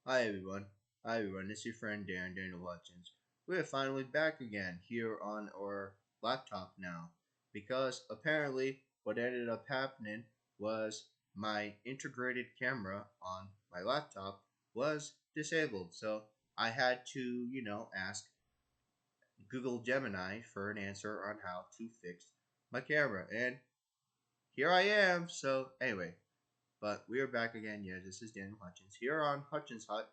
Hi everyone. Hi everyone. This is your friend Daniel Hutchins. We are finally back again here on our laptop now because apparently what ended up happening was my integrated camera on my laptop was disabled. So I had to, ask Google Gemini for an answer on how to fix my camera. And here I am. So anyway, but we are back again. Yeah, this is Daniel Hutchins here on Hutchins Hut.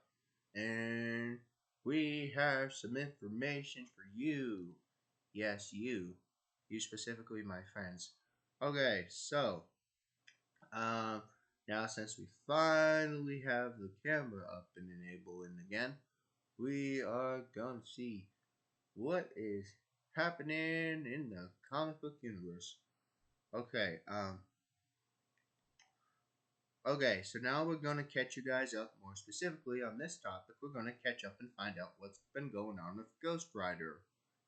And we have some information for you. Yes, you. You specifically, my friends. Okay, so, um, now since we finally have the camera up and enabling again, we are going to see what is happening in the comic book universe. Okay, Okay, so now we're going to catch you guys up more specifically on this topic. We're going to catch up and find out what's been going on with Ghost Rider.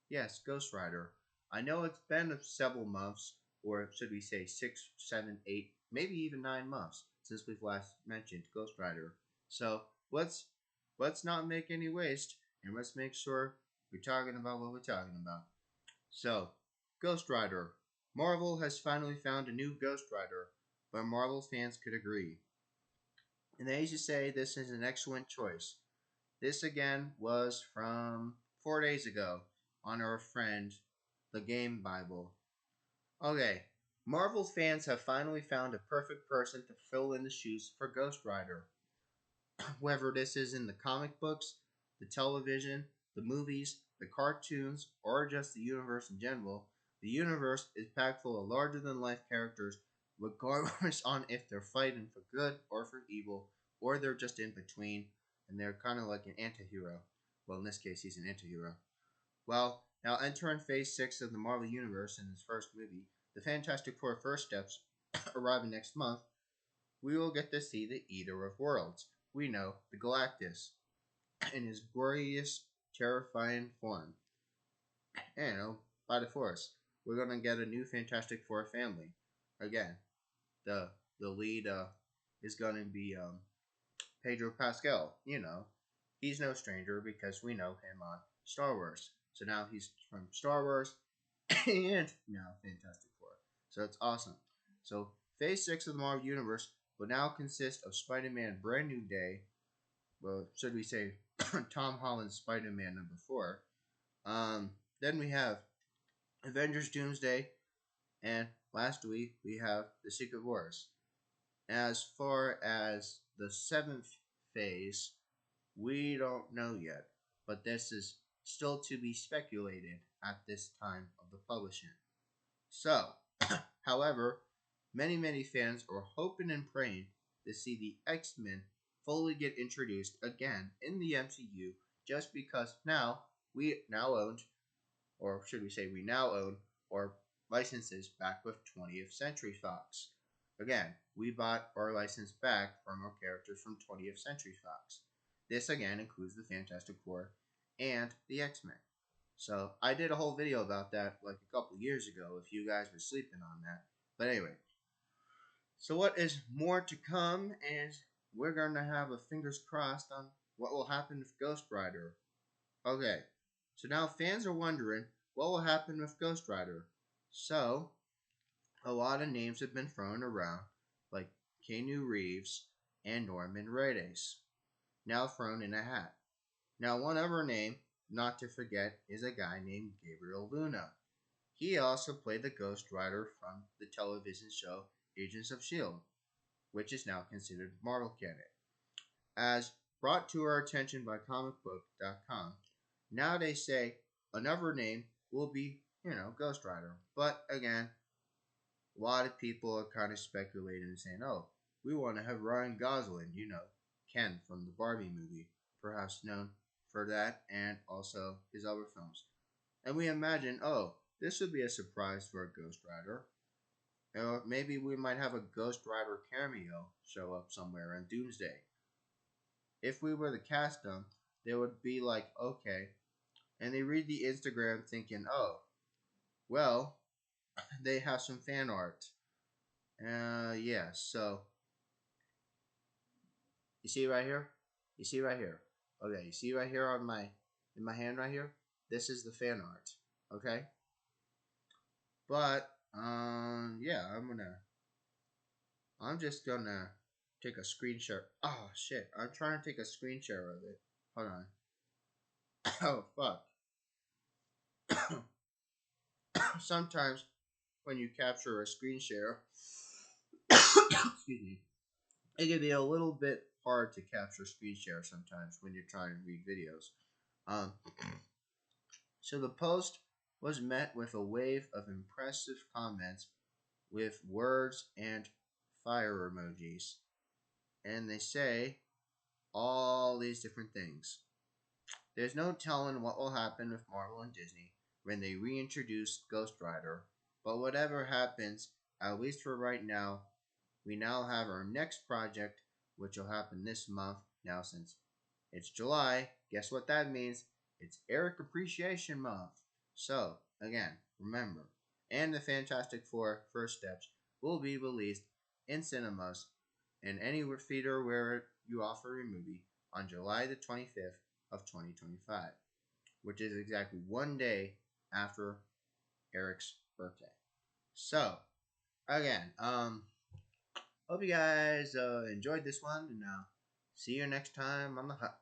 Yes, Ghost Rider. I know it's been several months, or should we say 6, 7, 8, maybe even 9 months since we've last mentioned Ghost Rider. So let's not make any waste, and let's make sure we're talking about what we're talking about. So, Ghost Rider. Marvel has finally found a new Ghost Rider, but Marvel fans could agree. And they used to say this is an excellent choice. This again was from 4 days ago on our friend, the Game Bible. Okay, Marvel fans have finally found a perfect person to fill in the shoes for Ghost Rider. Whether this is in the comic books, the television, the movies, the cartoons, or just the universe in general, the universe is packed full of larger than life characters, regardless on if they're fighting for good or for evil, or they're just in between, and they're kind of like an anti-hero. Well, in this case, he's an anti-hero. Well, now entering Phase 6 of the Marvel Universe in his first movie, The Fantastic Four First Steps, arriving next month, we will get to see the Eater of Worlds. We know the Galactus in his glorious, terrifying form. And by the Force, we're gonna get a new Fantastic Four family. Again, the the lead is gonna be Pedro Pascal. He's no stranger because we know him on Star Wars. So now he's from Star Wars and now Fantastic Four. So it's awesome. So Phase 6 of the Marvel Universe will now consist of Spider-Man Brand New Day. Well, should we say Tom Holland's Spider-Man number 4. Then we have Avengers Doomsday, and last week we have The Secret Wars. As far as the 7th phase, we don't know yet, but this is still to be speculated at this time of the publishing. So, however, many fans are hoping and praying to see the X-Men fully get introduced again in the MCU just because now we now own, or should we say we now own, our licenses back with 20th Century Fox. Again, we bought our license back from our characters from 20th Century Fox. This again includes the Fantastic Four and the X-Men. So I did a whole video about that like a couple years ago if you guys were sleeping on that. But anyway, so what is more to come is we're going to have a fingers crossed on what will happen with Ghost Rider. Okay, so now fans are wondering what will happen with Ghost Rider. So, a lot of names have been thrown around, like Keanu Reeves and Norman Reedus, now thrown in a hat. Now, one other name, not to forget, is a guy named Gabriel Luna. He also played the Ghost Rider from the television show Agents of S.H.I.E.L.D., which is now considered Marvel canon. As brought to our attention by comicbook.com, now they say another name will be, Ghost Rider. But again, a lot of people are kind of speculating and saying, oh, we want to have Ryan Gosling, Ken from the Barbie movie, perhaps known for that and also his other films. And we imagine, oh, this would be a surprise for a Ghost Rider. Or maybe we might have a Ghost Rider cameo show up somewhere in Doomsday. If we were to cast them, they would be like, okay. And they read the Instagram thinking, oh, well, they have some fan art. Yeah, so you see right here? You see right here. Okay, you see right here on my in my hand right here. This is the fan art. Okay, but yeah, I'm just gonna take a screen share. Oh shit, I'm trying to take a screen share of it. Hold on. Oh fuck. Sometimes when you capture a screen share, excuse me, it can be a little bit hard to capture screen share sometimes when you're trying to read videos. Um, so the post was met with a wave of impressive comments with words and fire emojis, and they say all these different things. There's no telling what will happen with Marvel and Disney when they reintroduce Ghost Rider, but whatever happens, at least for right now, we now have our next project, which will happen this month. Now, since it's July, guess what that means? It's Eric Appreciation Month. So, again, remember, and the Fantastic Four First Steps will be released in cinemas and any theater where you offer a movie on July the 25th of 2025, which is exactly one day after Eric's birthday. So, again, hope you guys enjoyed this one, and see you next time on the hut.